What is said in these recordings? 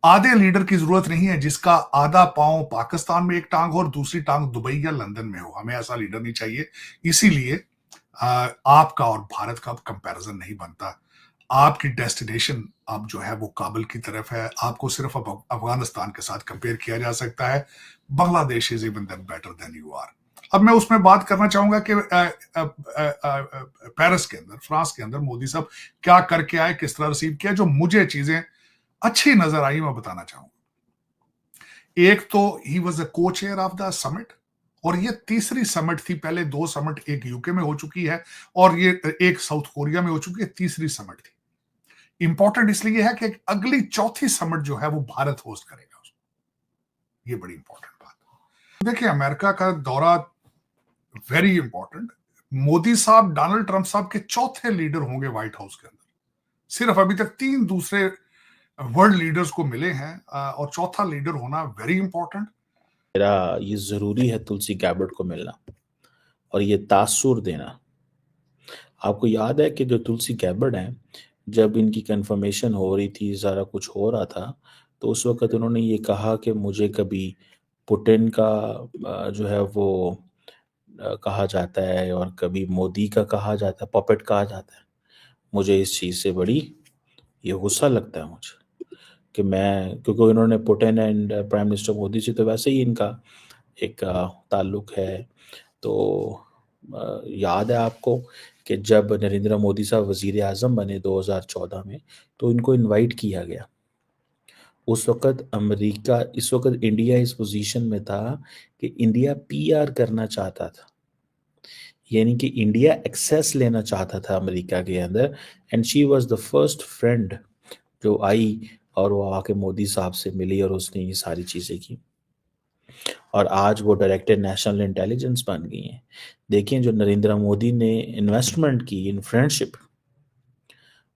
आधे लीडर की जरूरत नहीं है जिसका आधा पांव पाकिस्तान में एक टांग हो और दूसरी टांग दुबई या लंदन में हो। हमें ऐसा लीडर नहीं चाहिए। इसीलिए आपका और भारत का कंपैरिजन नहीं बनता। आपकी डेस्टिनेशन अब जो है वो काबुल की तरफ है। आपको सिर्फ अब अफगानिस्तान के साथ कंपेयर किया जा सकता है। Bangladesh is even then better than you are. अब मैं उसमें बात करना चाहूंगा कि पेरिस के अंदर, फ्रांस के अंदर मोदी साहब क्या करके आए, किस तरह रिसीव किया। जो मुझे चीजें अच्छी नजर आई मैं बताना चाहूंगा। एक तो ही वॉज अ को चेयर ऑफ द समिट, और ये तीसरी समिट थी। पहले दो समिट, एक यूके में हो चुकी है और ये एक साउथ कोरिया में हो चुकी है। तीसरी समिट थी। इंपॉर्टेंट इसलिए है कि अगली चौथी समिट जो है वो भारत होस्ट करेगा उसको। ये बड़ी इंपॉर्टेंट बात है। देखिए, अमेरिका का दौरा वेरी इंपॉर्टेंट। मोदी साहब डोनाल्ड ट्रंप साहब के चौथे लीडर होंगे व्हाइट हाउस के अंदर। सिर्फ अभी तक 3 दूसरे वर्ल्ड लीडर्स को मिले हैं और चौथा लीडर होना वेरी इंपॉर्टेंट। मेरा ये ज़रूरी है तुलसी गैबर्ट को मिलना और ये तासुर देना। आपको याद है कि जो तुलसी गैबर्ट हैं, जब इनकी कंफर्मेशन हो रही थी, सारा कुछ हो रहा था, तो उस वक्त उन्होंने ये कहा कि मुझे कभी पुतिन का जो है वो कहा जाता है और कभी मोदी का कहा जाता है, पपेट कहा जाता है। मुझे इस चीज़ से बड़ी ये गुस्सा लगता है मुझे कि मैं, क्योंकि इन्होंने Putin and prime minister Modi से तो वैसे ही इनका एक ताल्लुक है। तो याद है आपको कि जब नरेंद्र मोदी साहब वज़ीर आज़म बने 2014 में, तो इनको इनवाइट किया गया। उस वक़्त अमेरिका, इस वक़्त इंडिया इस पोज़ीशन में था कि इंडिया पीआर करना चाहता था। यानी कि इंडिया एक्सेस लेना चाहता था अमेरिका के अंदर, and she was the first friend जो आई और वो आके मोदी साहब से मिली और उसने ये सारी चीज़ें की। और आज वो डायरेक्टर नेशनल इंटेलिजेंस बन गई हैं। देखिए, जो नरेंद्र मोदी ने इन्वेस्टमेंट की इन फ्रेंडशिप,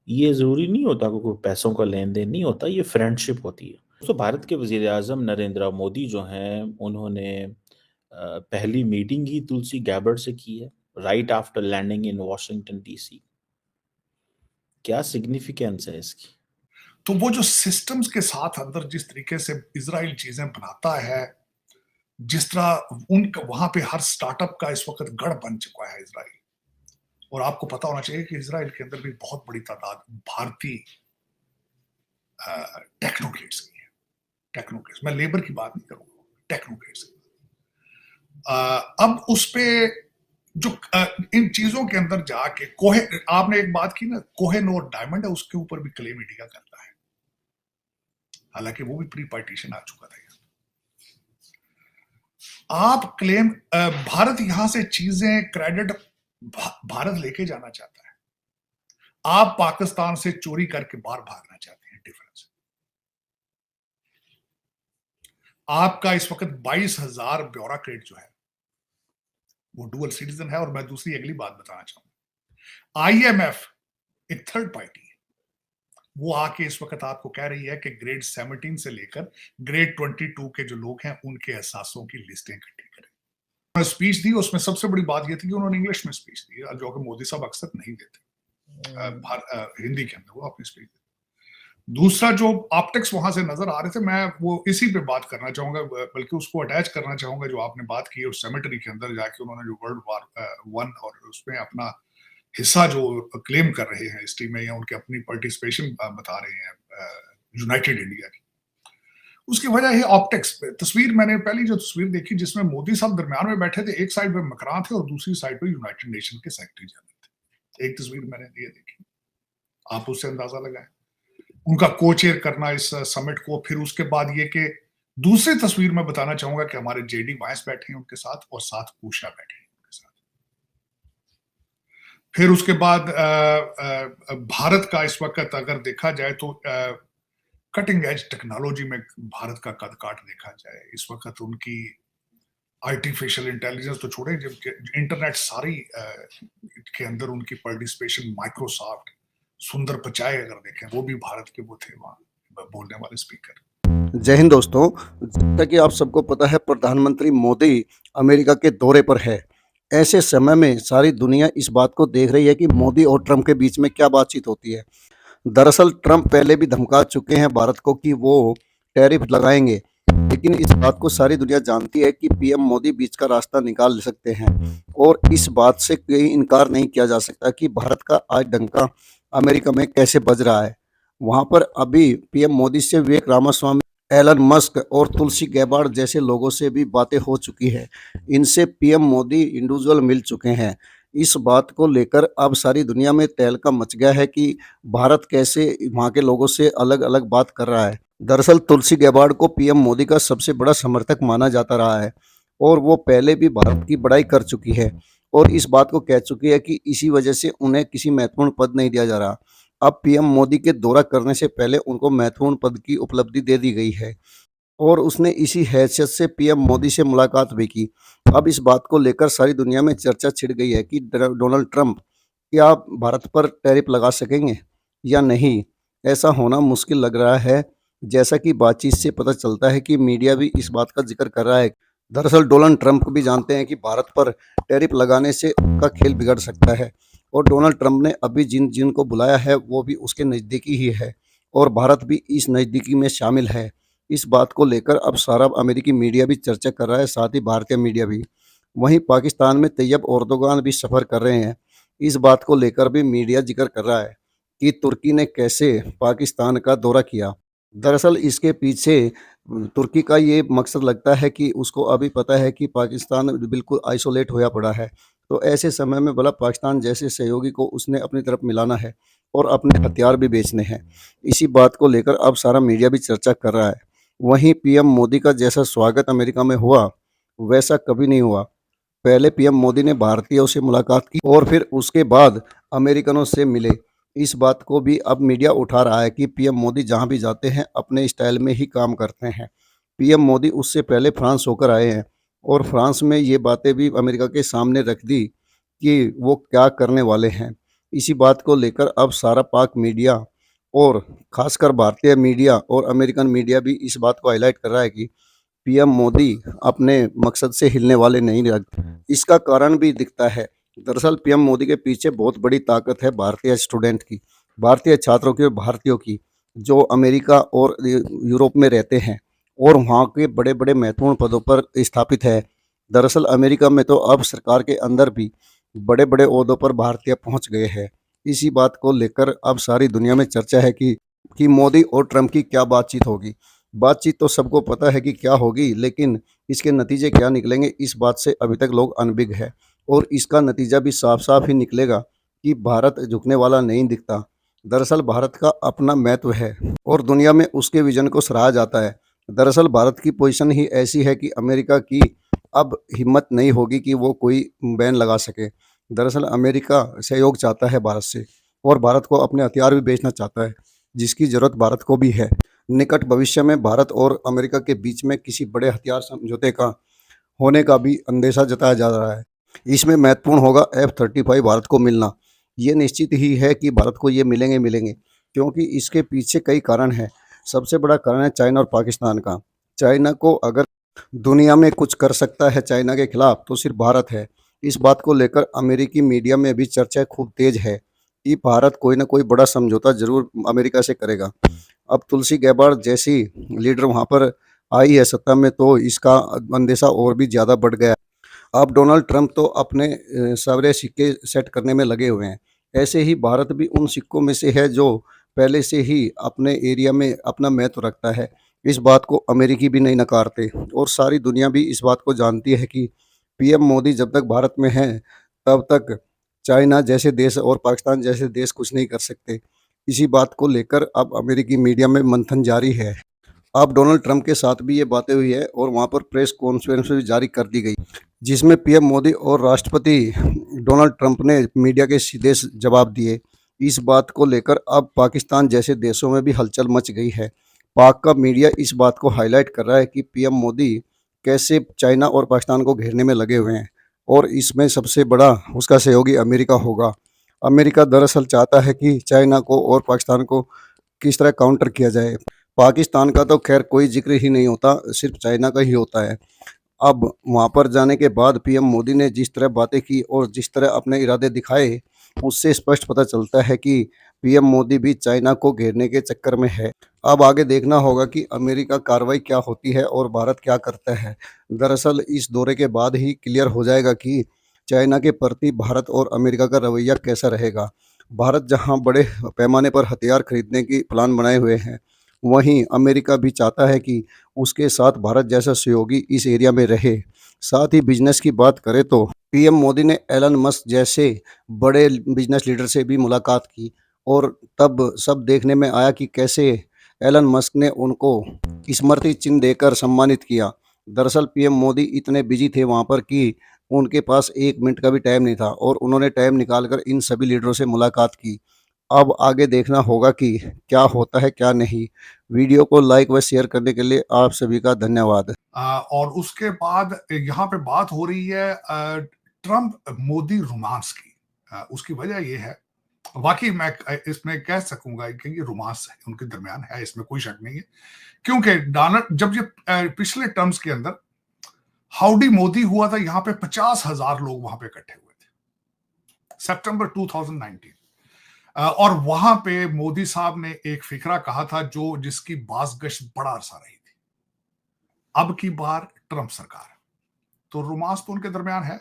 ये ज़रूरी नहीं होता कि कोई पैसों का लेन देन नहीं होता, ये फ्रेंडशिप होती है। तो भारत के वज़ीर आज़म नरेंद्र मोदी जो हैं, उन्होंने पहली मीटिंग ही तुलसी गैबर्ट से की है, right after landing in Washington DC. क्या सिग्निफिकेंस है इसकी? तो वो जो सिस्टम्स के साथ अंदर जिस तरीके से इजराइल चीजें बनाता है, जिस तरह उनका वहां पे हर स्टार्टअप का इस वक्त गढ़ बन चुका है इजराइल। और आपको पता होना चाहिए कि इजराइल के अंदर भी बहुत बड़ी तादाद भारतीय टेक्नोक्रेट्स की है। टेक्नोक्रेट्स, मैं लेबर की बात नहीं करूंगा, टेक्नोक्रेट्स की। अब उस पे जो इन चीजों के अंदर जाके कोहे, आपने एक बात की ना, कोहेनूर डायमंड है, उसके ऊपर भी क्लेम इंडिया करता है। हालांकि वो भी प्री पार्टीशन आ चुका था। आप क्लेम, भारत यहां से चीजें, क्रेडिट भारत लेके जाना चाहता है। आप पाकिस्तान से चोरी करके बाहर भागना चाहते हैं। डिफरेंस आपका इस वक्त 22,000 ब्यूरोक्रेट जो है वो डुअल सिटीजन है। और मैं दूसरी अगली बात बताना चाहूंगा, आईएमएफ एक थर्ड पार्टी है। वो आके इस वक्त आपको कह रही है कि ग्रेड 17 से लेकर ग्रेड 22 के जो लोग हैं उनके एहसासों की लिस्टें इकट्ठी करें। उन्होंने स्पीच दी, उसमें सबसे बड़ी बात यह थी कि उन्होंने इंग्लिश में स्पीच दी, जो कि मोदी साहब अक्सर नहीं देते। हिंदी के अंदर वो अपनी स्पीच दी। दूसरा जो ऑप्टिक्स वहां से नजर आ रहे थे, मैं वो इसी पे बात करना चाहूंगा, बल्कि उसको अटैच करना चाहूंगा जो आपने बात की उस सेमेटरी के अंदर जाके उन्होंने जो वर्ल्ड वार 1 और उसमें अपना हिस्सा जो क्लेम कर रहे हैं इस टीम में, या उनके अपनी पार्टिसिपेशन बता रहे हैं यूनाइटेड इंडिया की। उसकी वजह है ऑप्टिक्स। तस्वीर, मैंने पहली जो तस्वीर देखी जिसमें मोदी साहब दरमियान में बैठे थे, एक साइड पे मकरान थे और दूसरी साइड पे यूनाइटेड नेशन के सेक्रेटरी जनरल थे। एक तस्वीर मैंने ये देखी, आप उससे अंदाजा लगाएं उनका को चेयर करना इस समिट को। फिर उसके बाद ये कि दूसरी तस्वीर में बताना चाहूंगा कि हमारे जेडी वाइस बैठे हैं उनके साथ और साथ पूषा बैठे हैं उनके साथ। फिर उसके बाद भारत का इस वक्त अगर देखा जाए तो कटिंग एज टेक्नोलॉजी में भारत का कद काट देखा जाए इस वक्त, उनकी आर्टिफिशियल इंटेलिजेंस तो छोड़े, जबकि इंटरनेट सारी के अंदर उनकी पार्टिसिपेशन, माइक्रोसॉफ्ट, सुंदर पिचाई अगर देखें वो भी भारत के वो थे वहां बोलने वाले स्पीकर। जय हिंद दोस्तों, जैसा कि आप सबको पता है प्रधानमंत्री मोदी अमेरिका के दौरे पर है। ऐसे समय में सारी दुनिया इस बात को देख रही है कि मोदी और ट्रंप के बीच में क्या बातचीत होती है। दरअसल ट्रंप पहले भी धमका चुके हैं भारत को कि वो टैरिफ लगाएंगे, लेकिन इस बात को सारी दुनिया जानती है कि पीएम मोदी बीच का रास्ता निकाल सकते हैं और इस बात से कोई इनकार नहीं किया जा सकता कि भारत का आज डंका अमेरिका में कैसे बज रहा है। वहां पर अभी पीएम मोदी से विवेक रामास्वामी, एलन मस्क और तुलसी गैबार्ड जैसे लोगों से भी बातें हो चुकी है। इनसे पीएम मोदी इंडिविजुअल मिल चुके हैं। इस बात को लेकर अब सारी दुनिया में तहलका मच गया है कि भारत कैसे वहाँ के लोगों से अलग अलग बात कर रहा है। दरअसल तुलसी गैबार्ड को पीएम मोदी का सबसे बड़ा समर्थक माना जाता रहा है और वो पहले भी भारत की बड़ाई कर चुकी है और इस बात को कह चुकी है कि इसी वजह से उन्हें किसी महत्वपूर्ण पद नहीं दिया जा रहा। अब पीएम मोदी के दौरा करने से पहले उनको महत्वपूर्ण पद की उपलब्धि दे दी गई है और उसने इसी हैसियत से पीएम मोदी से मुलाकात भी की। अब इस बात को लेकर सारी दुनिया में चर्चा छिड़ गई है कि डोनाल्ड ट्रंप क्या भारत पर टैरिफ लगा सकेंगे या नहीं। ऐसा होना मुश्किल लग रहा है, जैसा कि बातचीत से पता चलता है कि मीडिया भी इस बात का जिक्र कर रहा है। दरअसल डोनाल्ड ट्रंप भी जानते हैं कि भारत पर टैरिफ लगाने से उनका खेल बिगड़ सकता है और डोनाल्ड ट्रंप ने अभी जिन जिन को बुलाया है वो भी उसके नज़दीकी ही है और भारत भी इस नज़दीकी में शामिल है। इस बात को लेकर अब सारा अमेरिकी मीडिया भी चर्चा कर रहा है, साथ ही भारतीय मीडिया भी। वहीं पाकिस्तान में तैयब एर्दोगान भी सफ़र कर रहे हैं। इस बात को लेकर भी मीडिया जिक्र कर रहा है कि तुर्की ने कैसे पाकिस्तान का दौरा किया। दरअसल इसके पीछे तुर्की का ये मकसद लगता है कि उसको अभी पता है कि पाकिस्तान बिल्कुल आइसोलेट होया पड़ा है, तो ऐसे समय में भला पाकिस्तान जैसे सहयोगी को उसने अपनी तरफ मिलाना है और अपने हथियार भी बेचने हैं। इसी बात को लेकर अब सारा मीडिया भी चर्चा कर रहा है। वहीं पीएम मोदी का जैसा स्वागत अमेरिका में हुआ, वैसा कभी नहीं हुआ। पहले पीएम मोदी ने भारतीयों से मुलाकात की और फिर उसके बाद अमेरिकनों से मिले। इस बात को भी अब मीडिया उठा रहा है कि पीएम मोदी जहां भी जाते हैं अपने स्टाइल में ही काम करते हैं। पीएम मोदी उससे पहले फ्रांस होकर आए हैं और फ्रांस में ये बातें भी अमेरिका के सामने रख दी कि वो क्या करने वाले हैं। इसी बात को लेकर अब सारा पाक मीडिया और खासकर भारतीय मीडिया और अमेरिकन मीडिया भी इस बात को हाईलाइट कर रहा है कि पीएम मोदी अपने मकसद से हिलने वाले नहीं रहे। इसका कारण भी दिखता है। दरअसल पीएम मोदी के पीछे बहुत बड़ी ताकत है भारतीय स्टूडेंट की, भारतीय छात्रों की और भारतीयों की, जो अमेरिका और यूरोप में रहते हैं और वहाँ के बड़े बड़े महत्वपूर्ण पदों पर स्थापित है। दरअसल अमेरिका में तो अब सरकार के अंदर भी बड़े बड़े ओहदों पर भारतीय पहुँच गए हैं। इसी बात को लेकर अब सारी दुनिया में चर्चा है कि मोदी और ट्रंप की क्या बातचीत होगी। बातचीत तो सबको पता है कि क्या होगी, लेकिन इसके नतीजे क्या निकलेंगे इस बात से अभी तक लोग अनभिज्ञ है और इसका नतीजा भी साफ साफ ही निकलेगा कि भारत झुकने वाला नहीं दिखता। दरअसल भारत का अपना महत्व है और दुनिया में उसके विजन को सराहा जाता है। दरअसल भारत की पोजीशन ही ऐसी है कि अमेरिका की अब हिम्मत नहीं होगी कि वो कोई बैन लगा सके। दरअसल अमेरिका सहयोग चाहता है भारत से और भारत को अपने हथियार भी बेचना चाहता है, जिसकी ज़रूरत भारत को भी है। निकट भविष्य में भारत और अमेरिका के बीच में किसी बड़े हथियार समझौते का होने का भी अंदेशा जताया जा रहा है। इसमें महत्वपूर्ण होगा F-35 भारत को मिलना। ये निश्चित ही है कि भारत को ये मिलेंगे क्योंकि इसके पीछे कई कारण हैं। सबसे बड़ा कारण है चाइना और पाकिस्तान का। चाइना को अगर दुनिया में कुछ कर सकता है चाइना के खिलाफ तो सिर्फ भारत है। इस बात को लेकर अमेरिकी मीडिया में भी चर्चा खूब तेज है कि भारत कोई ना कोई बड़ा समझौता जरूर अमेरिका से करेगा। अब तुलसी गैबार्ड जैसी लीडर वहाँ पर आई है सत्ता में, तो इसका अंदेशा और भी ज़्यादा बढ़ गया। अब डोनाल्ड ट्रंप तो अपने सारे सिक्के सेट करने में लगे हुए हैं। ऐसे ही भारत भी उन सिक्कों में से है जो पहले से ही अपने एरिया में अपना महत्व रखता है। इस बात को अमेरिकी भी नहीं नकारते और सारी दुनिया भी इस बात को जानती है कि पीएम मोदी जब तक भारत में हैं तब तक चाइना जैसे देश और पाकिस्तान जैसे देश कुछ नहीं कर सकते। इसी बात को लेकर अब अमेरिकी मीडिया में मंथन जारी है। अब डोनाल्ड ट्रंप के साथ भी ये बातें हुई है और वहाँ पर प्रेस कॉन्फ्रेंस भी जारी कर दी गई, जिसमें पीएम मोदी और राष्ट्रपति डोनाल्ड ट्रंप ने मीडिया के सीधे जवाब दिए। इस बात को लेकर अब पाकिस्तान जैसे देशों में भी हलचल मच गई है। पाक का मीडिया इस बात को हाईलाइट कर रहा है कि पीएम मोदी कैसे चाइना और पाकिस्तान को घेरने में लगे हुए हैं और इसमें सबसे बड़ा उसका सहयोगी अमेरिका होगा। अमेरिका दरअसल चाहता है कि चाइना को और पाकिस्तान को किस तरह काउंटर किया जाए। पाकिस्तान का तो खैर कोई जिक्र ही नहीं होता, सिर्फ चाइना का ही होता है। अब वहाँ पर जाने के बाद पीएम मोदी ने जिस तरह बातें की और जिस तरह अपने इरादे दिखाए, उससे स्पष्ट पता चलता है कि पीएम मोदी भी चाइना को घेरने के चक्कर में है। अब आगे देखना होगा कि अमेरिका कार्रवाई क्या होती है और भारत क्या करता है। दरअसल इस दौरे के बाद ही क्लियर हो जाएगा कि चाइना के प्रति भारत और अमेरिका का रवैया कैसा रहेगा। भारत जहां बड़े पैमाने पर हथियार खरीदने की प्लान बनाए हुए हैं, वहीं अमेरिका भी चाहता है कि उसके साथ भारत जैसा सहयोगी इस एरिया में रहे। साथ ही बिजनेस की बात करें तो पीएम मोदी ने एलन मस्क जैसे बड़े बिजनेस लीडर से भी मुलाकात की और तब सब देखने में आया कि कैसे एलन मस्क ने उनको स्मृति चिन्ह देकर सम्मानित किया। दरअसल पीएम मोदी इतने बिजी थे वहाँ पर कि उनके पास 1 मिनट का भी टाइम नहीं था और उन्होंने टाइम निकालकर इन सभी लीडरों से मुलाकात की। अब आगे देखना होगा कि क्या होता है क्या नहीं। वीडियो को लाइक व शेयर करने के लिए आप सभी का धन्यवाद। और उसके बाद यहाँ पे बात हो रही है ट्रंप मोदी रोमांस की। उसकी वजह ये है, वाकई मैं इसमें कह सकूंगा कि ये रोमांस है उनके दरमियान है, इसमें कोई शक नहीं है। क्योंकि डोनाल्ड जब ये पिछले टर्म्स के अंदर हाउडी मोदी हुआ था, यहाँ पे 50,000 लोग वहां पे इकट्ठे हुए थे सितंबर 2019। और वहां पे मोदी साहब ने एक फिक्रा कहा था जिसकी बाज़गश्त बड़ा अरसा रही थी। अब की बार ट्रंप सरकार, तो रोमांस तो उनके दरमियान है।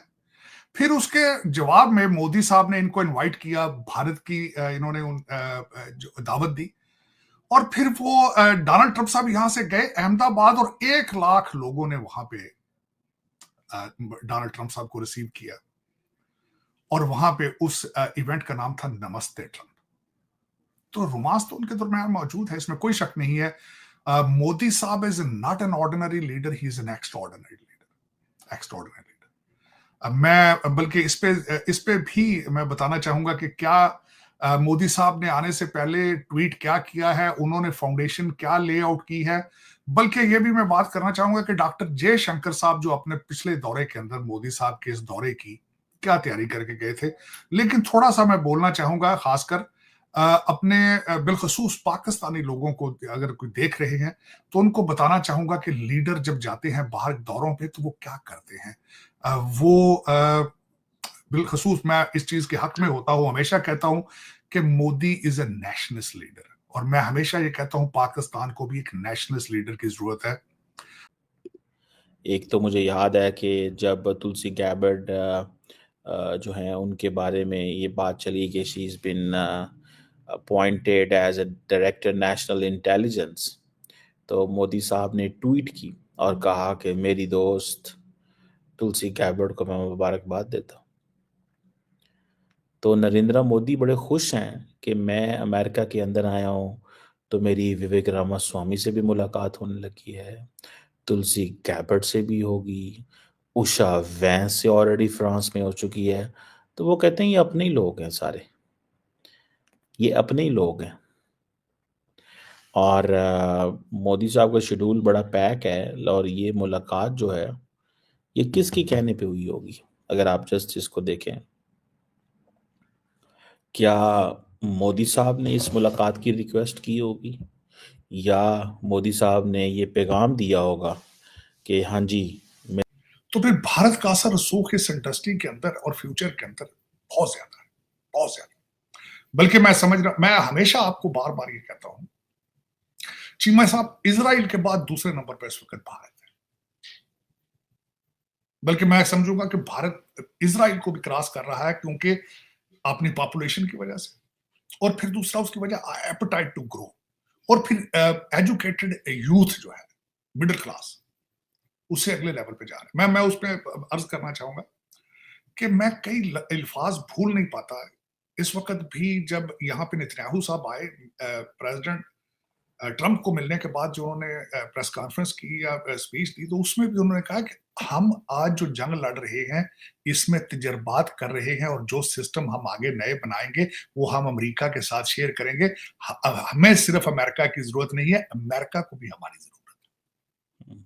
फिर उसके जवाब में मोदी साहब ने इनको इनवाइट किया, भारत की इन्होंने दावत दी। और फिर वो डोनाल्ड ट्रंप साहब यहां से गए अहमदाबाद और 1 लाख लोगों ने वहां पे डोनाल्ड ट्रंप साहब को रिसीव किया। और वहां पे उस इवेंट का नाम था नमस्ते ट्रंप। तो रोमांस तो उनके दरमियान मौजूद है, इसमें कोई शक नहीं है। मोदी साहब is not an ordinary leader, he is an extraordinary leader. मैं बल्कि इस पे भी मैं बताना चाहूंगा कि क्या मोदी साहब ने आने से पहले ट्वीट क्या किया है, उन्होंने फाउंडेशन क्या लेआउट की है। बल्कि ये भी मैं बात करना चाहूंगा कि डॉक्टर जयशंकर साहब जो अपने पिछले दौरे के अंदर मोदी साहब के इस दौरे की क्या तैयारी करके गए थे। लेकिन थोड़ा सा मैं बोलना चाहूंगा, खासकर अपने बिलखसूस पाकिस्तानी लोगों को अगर कोई देख रहे हैं तो उनको बताना चाहूंगा कि लीडर जब जाते हैं बाहर दौरों पे तो वो क्या करते हैं। वो बिलखसूस मैं इस चीज के हक में होता हूं, हमेशा कहता हूं कि Modi is a nationalist leader. और मैं हमेशा ये कहता हूं पाकिस्तान को भी एक नेशनलिस्ट लीडर की जरूरत है। एक तो मुझे याद है कि जब तुलसी गैबर्ड जो हैं उनके बारे में ये बात चली कि she is been appointed as a director national intelligence, तो मोदी साहब ने ट्वीट की और कहा कि मेरी दोस्त तुलसी गैबर्ड को मैं मुबारकबाद देता हूँ। तो नरेंद्र मोदी बड़े खुश हैं कि मैं अमेरिका के अंदर आया हूँ, तो मेरी विवेक रामास्वामी से भी मुलाकात होने लगी है, तुलसी गैबर्ड से भी होगी, उषा वैंस से ऑलरेडी फ्रांस में हो चुकी है। तो वो कहते हैं ये अपने ही लोग हैं, सारे ये अपने ही लोग हैं। और मोदी साहब का शेड्यूल बड़ा पैक है और ये मुलाकात जो है ये किसकी कहने पे हुई होगी? अगर आप जस्ट इसको देखें, क्या मोदी साहब ने इस मुलाकात की रिक्वेस्ट की होगी या मोदी साहब ने ये पैगाम दिया होगा कि हाँ जी। तो फिर भारत का असर रसूख इस इंडस्ट्री के अंदर और फ्यूचर के अंदर बहुत ज्यादा है, बहुत ज्यादा। बल्कि मैं हमेशा आपको बार बार ये कहता हूं, चीमा साहब इजराइल के बाद दूसरे नंबर पर इस वक्त भारत है। बल्कि मैं समझूंगा कि भारत इजराइल को भी क्रॉस कर रहा है, क्योंकि अपनी पॉपुलेशन की वजह से, और फिर दूसरा उसकी वजह एपेटाइट टू ग्रो, और फिर एजुकेटेड यूथ जो है, मिडिल क्लास, उससे अगले लेवल पे जा रहे हैं। मैं उस पर अर्ज करना चाहूंगा कि मैं कई अल्फाज भूल नहीं पाता। इस वक्त भी जब यहाँ पे नेतन्याहू साहब आए प्रेसिडेंट ट्रंप को मिलने के बाद, जो उन्होंने प्रेस कॉन्फ्रेंस की या स्पीच दी, तो उसमें भी उन्होंने कहा कि हम आज जो जंग लड़ रहे हैं इसमें तजर्बात कर रहे हैं, और जो सिस्टम हम आगे नए बनाएंगे वो हम अमेरिका के साथ शेयर करेंगे। हमें सिर्फ अमेरिका की जरूरत नहीं है, अमेरिका को भी हमारी जरूरत है।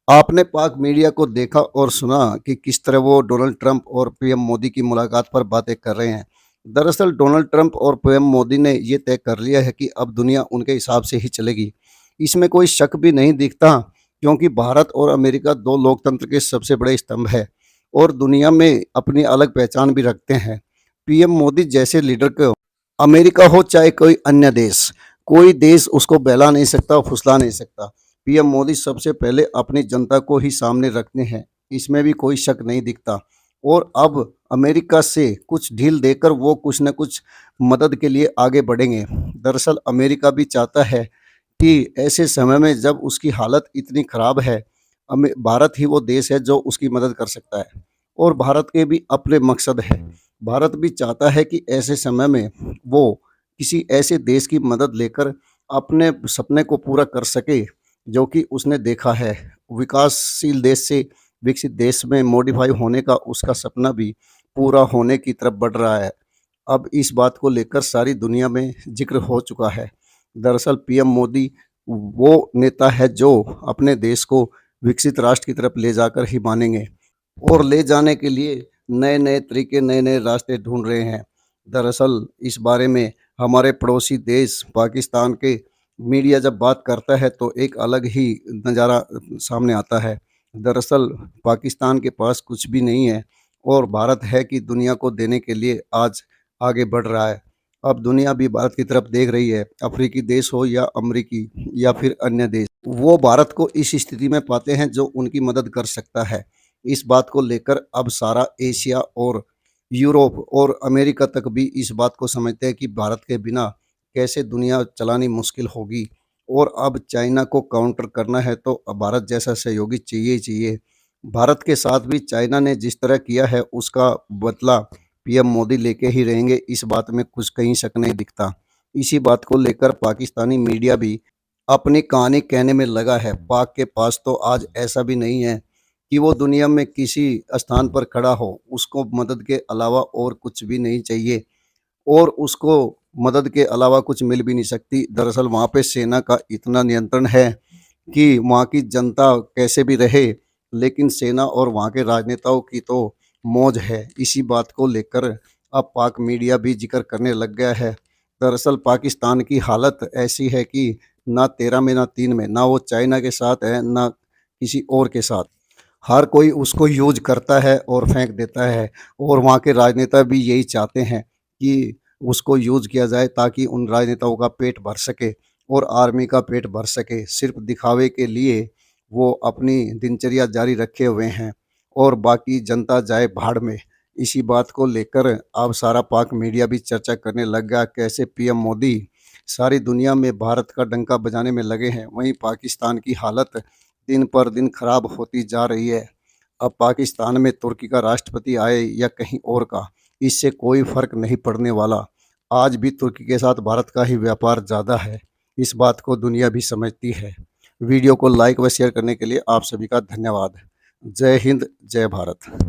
आपने पाक मीडिया को देखा और सुना कि किस तरह वो डोनाल्ड ट्रंप और पीएम मोदी की मुलाकात पर बातें कर रहे हैं। दरअसल डोनाल्ड ट्रंप और पीएम मोदी ने ये तय कर लिया है कि अब दुनिया उनके हिसाब से ही चलेगी। इसमें कोई शक भी नहीं दिखता, क्योंकि भारत और अमेरिका 2 लोकतंत्र के सबसे बड़े स्तंभ है और दुनिया में अपनी अलग पहचान भी रखते हैं। पीएम मोदी जैसे लीडर को अमेरिका हो चाहे कोई अन्य देश, कोई देश उसको बहला नहीं सकता, फुसला नहीं सकता। पीएम मोदी सबसे पहले अपनी जनता को ही सामने रखते हैं, इसमें भी कोई शक नहीं दिखता। और अब अमेरिका से कुछ ढील देकर वो कुछ न कुछ मदद के लिए आगे बढ़ेंगे। दरअसल अमेरिका भी चाहता है कि ऐसे समय में जब उसकी हालत इतनी खराब है, भारत ही वो देश है जो उसकी मदद कर सकता है। और भारत के भी अपने मकसद है। भारत भी चाहता है कि ऐसे समय में वो किसी ऐसे देश की मदद लेकर अपने सपने को पूरा कर सके, जो कि उसने देखा है। विकासशील देश से विकसित देश में मॉडिफाई होने का उसका सपना भी पूरा होने की तरफ बढ़ रहा है। अब इस बात को लेकर सारी दुनिया में जिक्र हो चुका है। दरअसल पीएम मोदी वो नेता है जो अपने देश को विकसित राष्ट्र की तरफ ले जाकर ही मानेंगे, और ले जाने के लिए नए-नए तरीके, नए-नए रास्ते ढूँढ रहे हैं। दरअसल इस बारे में हमारे पड़ोसी देश पाकिस्तान के मीडिया जब बात करता है तो एक अलग ही नज़ारा सामने आता है। दरअसल पाकिस्तान के पास कुछ भी नहीं है, और भारत है कि दुनिया को देने के लिए आज आगे बढ़ रहा है। अब दुनिया भी भारत की तरफ देख रही है, अफ्रीकी देश हो या अमरीकी या फिर अन्य देश। वो भारत को इस स्थिति में पाते हैं जो उनकी मदद कर सकता है। इस बात को लेकर अब सारा एशिया और यूरोप और अमेरिका तक भी इस बात को समझते हैं कि भारत के बिना कैसे दुनिया चलानी मुश्किल होगी, और अब चाइना को काउंटर करना है तो अब भारत जैसा सहयोगी चाहिए ही चाहिए। भारत के साथ भी चाइना ने जिस तरह किया है उसका बदला पीएम मोदी लेके ही रहेंगे, इस बात में कुछ कहीं शक नहीं दिखता। इसी बात को लेकर पाकिस्तानी मीडिया भी अपनी कहानी कहने में लगा है। पाक के पास तो आज ऐसा भी नहीं है कि वो दुनिया में किसी स्थान पर खड़ा हो, उसको मदद के अलावा और कुछ भी नहीं चाहिए, और उसको मदद के अलावा कुछ मिल भी नहीं सकती। दरअसल वहाँ पे सेना का इतना नियंत्रण है कि वहाँ की जनता कैसे भी रहे, लेकिन सेना और वहाँ के राजनेताओं की तो मौज है। इसी बात को लेकर अब पाक मीडिया भी जिक्र करने लग गया है। दरअसल पाकिस्तान की हालत ऐसी है कि ना 13 में ना 3 में, ना वो चाइना के साथ है ना किसी और के साथ। हर कोई उसको यूज़ करता है और फेंक देता है, और वहाँ के राजनेता भी यही चाहते हैं कि उसको यूज़ किया जाए ताकि उन राजनेताओं का पेट भर सके और आर्मी का पेट भर सके। सिर्फ दिखावे के लिए वो अपनी दिनचर्या जारी रखे हुए हैं, और बाकी जनता जाए भाड़ में। इसी बात को लेकर अब सारा पाक मीडिया भी चर्चा करने लग गया, कैसे पीएम मोदी सारी दुनिया में भारत का डंका बजाने में लगे हैं। वहीं पाकिस्तान की हालत दिन पर दिन खराब होती जा रही है। अब पाकिस्तान में तुर्की का राष्ट्रपति आए या कहीं और का, इससे कोई फ़र्क नहीं पड़ने वाला। आज भी तुर्की के साथ भारत का ही व्यापार ज़्यादा है। इस बात को दुनिया भी समझती है। वीडियो को लाइक व शेयर करने के लिए आप सभी का धन्यवाद। जय हिंद, जय भारत।